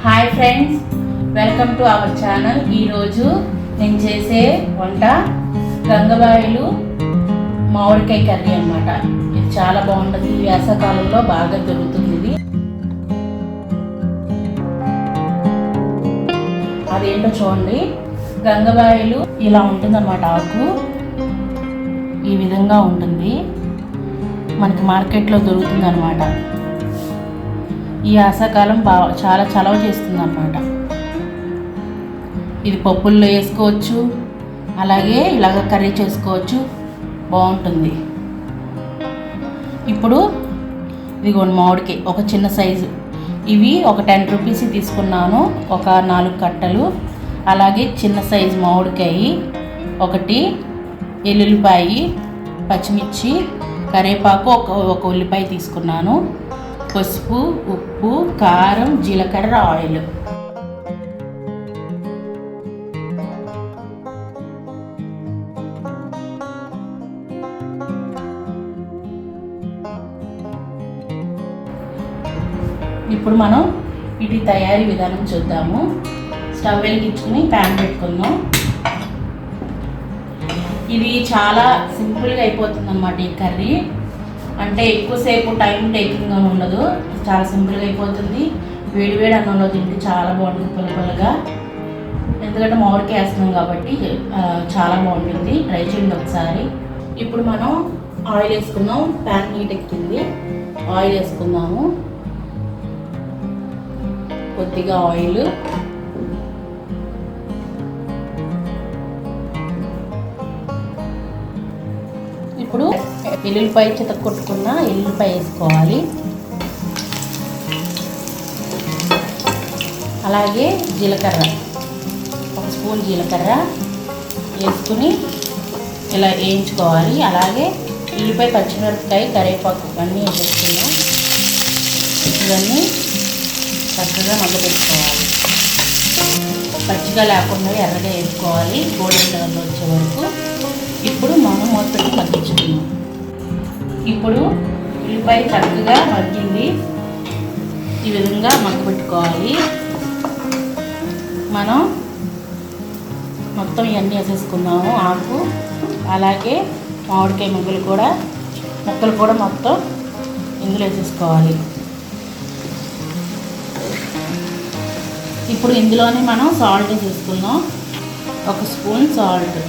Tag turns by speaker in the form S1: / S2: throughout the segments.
S1: Hi friends, welcome to our channel. ఈరోజు నేను చేసే వంట గంగవాయిలు మామిడికాయ కర్రీ అన్నమాట. ఇది చాలా బాగుంటుంది. ఈ వేసవకాలంలో బాగా దొరుకుతుంది. ఇది అదేంటో చూడండి. గంగవాయిలు ఇలా ఉంటుందన్నమాట. ఆకు ఈ విధంగా ఉంటుంది. మనకి మార్కెట్లో దొరుకుతుంది అన్నమాట. ఈ వేసవకాలం చాలా చలవ చేస్తుంది అన్నమాట. ఇది పప్పుల్లో వేసుకోవచ్చు, అలాగే ఇలాగ కర్రీ చేసుకోవచ్చు, బాగుంటుంది. ఇప్పుడు ఇదిగోండి మామిడికాయ ఒక చిన్న సైజు. ఇవి ఒక 10 రూపీస్ తీసుకున్నాను, ఒక 4 కట్టలు. అలాగే చిన్న సైజు మామిడికాయ ఒకటి, ఎల్లుల్లిపాయి, పచ్చిమిర్చి, కరివేపాకు ఒక ఉల్లిపాయ తీసుకున్నాను, పసుపు, ఉప్పు, కారం, జీలకర్ర, ఆయిల్. ఇప్పుడు మనం వీటి తయారీ విధానం చూద్దాము. స్టవ్ వెలిగించుకుని ప్యాన్ పెట్టుకుందాం. ఇది చాలా సింపుల్గా అయిపోతుంది అన్నమాట. ఈ కర్రీ అంటే ఎక్కువసేపు టైం టేకింగ్గా ఉండదు, చాలా సింపుల్గా అయిపోతుంది. వేడివేడి అన్నంలో తింటే చాలా బాగుంటుంది, పుల్లపుల్లగా. ఎందుకంటే మామిడికాయ వేస్తున్నాం కాబట్టి చాలా బాగుంటుంది. ట్రై చేయండి ఒకసారి. ఇప్పుడు మనం ఆయిల్ వేసుకుందాం. ప్యాన్ హీట్ ఎక్కింది. ఆయిల్ వేసుకుందాము. కొద్దిగా ఆయిల్, ఇప్పుడు ఎల్లుల్లిపాయ కొట్టుకున్న ఎల్లుల్లిపాయ వేసుకోవాలి. అలాగే జీలకర్ర, 1 స్పూన్ జీలకర్ర వేసుకుని ఇలా వేయించుకోవాలి. అలాగే ఉల్లిపాయ, పచ్చిమిరపకాయ, కరివేపాకు అన్నీ వేసుకున్నాం. ఇవన్నీ చక్కగా మగ్గపెట్టుకోవాలి. పచ్చిగా లేకుండా ఎర్రగా వేసుకోవాలి, గోల్డెన్ కలర్లో వచ్చే వరకు. ఇప్పుడు మనం మూత పెట్టి మగ్గించుకున్నాం. ఇప్పుడు ఉల్లిపాయ చక్కగా మగ్గింది. ఈ విధంగా మగ్గపెట్టుకోవాలి. మనం మొత్తం ఇవన్నీ వేసేసుకున్నాము. ఆకు, అలాగే మామిడికాయ ముక్కలు కూడా మొత్తం ఇందులో వేసేసుకోవాలి. ఇప్పుడు ఇందులోనే మనం సాల్ట్ వేసేసుకున్నాం. 1 స్పూన్ సాల్ట్,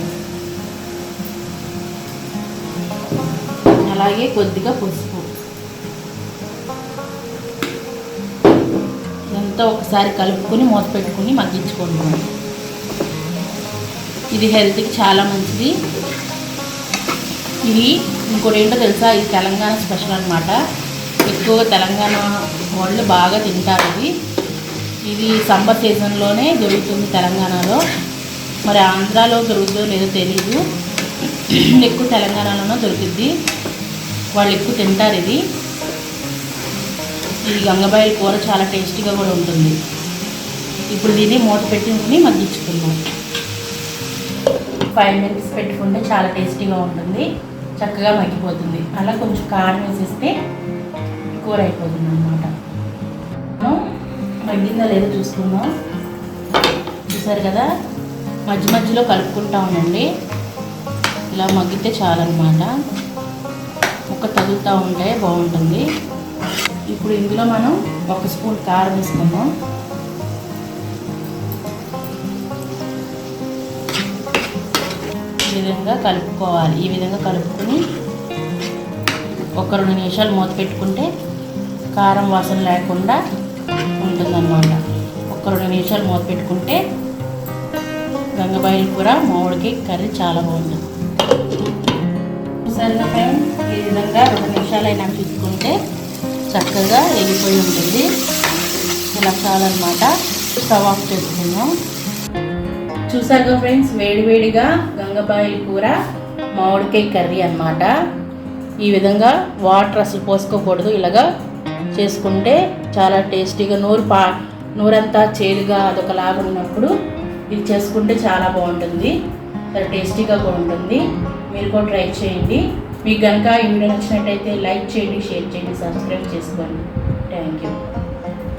S1: అలాగే కొద్దిగా పసుపు. ఇదంతా ఒకసారి కలుపుకొని మూత పెట్టుకుని మగ్గించుకుంటాం. ఇది హెల్త్కి చాలా మంచిది. ఇది ఇంకోటి ఏంటో తెలుసా, ఇది తెలంగాణ స్పెషల్ అన్నమాట. ఎక్కువగా తెలంగాణ వాళ్ళు బాగా తింటారు. ఇది సమ్మర్ సీజన్లోనే దొరుకుతుంది తెలంగాణలో. మరి ఆంధ్రాలో దొరుకుతుందో లేదో తెలీదు. ఎక్కువ తెలంగాణలోనే దొరుకుద్ది, వాళ్ళు ఎక్కువ తింటారు. ఇది గంగవాయిలి కూర చాలా టేస్టీగా కూడా ఉంటుంది. ఇప్పుడు దీన్ని మూత పెట్టుకుని మగ్గించుకుందాం. 5 మినిట్స్ పెట్టుకుంటే చాలా టేస్టీగా ఉంటుంది, చక్కగా మగ్గిపోతుంది. అలా కొంచెం కారం వేసేస్తే కూర అయిపోతుంది అన్నమాట. మగ్గిందా లేదో చూసుకుందాం. చూసారు కదా, మధ్య మధ్యలో కలుపుకుంటా ఉండండి. ఇలా మగ్గితే చాలన్నమాట. ముక్క తగులుతూ ఉంటే బాగుంటుంది. ఇప్పుడు ఇందులో మనం 1 స్పూన్ కారం వేసుకుందాం. ఈ విధంగా కలుపుకోవాలి. ఈ విధంగా కలుపుకొని ఒక 2 నిమిషాలు మూత పెట్టుకుంటే కారం వాసన లేకుండా ఉంటుందన్నమాట. ఒక 2 నిమిషాలు మూత పెట్టుకుంటే గంగవాయిలికూర మామిడికాయ కర్రీ చాలా బాగుంటుంది. సరే ఫ్రెండ్స్, ఈ విధంగా 2 నిమిషాలు అయినా చూసుకుంటే చక్కగా ఎగిపోయి ఉంటుంది. ఇలా చాలన్నమాట. స్టవ్ ఆఫ్ చేసుకుందాం. చూసారుగా ఫ్రెండ్స్, వేడివేడిగా గంగవాయిలికూర మామిడికాయ కర్రీ అన్నమాట. ఈ విధంగా వాటర్ అసలు పోసుకోకూడదు. ఇలాగా చేసుకుంటే చాలా టేస్టీగా, నోరంతా చేదుగా అదొకలాగా ఉన్నప్పుడు ఇది చేసుకుంటే చాలా బాగుంటుంది. చాలా టేస్టీగా కూడా ఉంటుంది. మీరు కూడా ట్రై చేయండి. మీకు కనుక ఈ వీడియో నచ్చినట్టయితే లైక్ చేయండి, షేర్ చేయండి, సబ్స్క్రైబ్ చేసుకోండి. Thank you.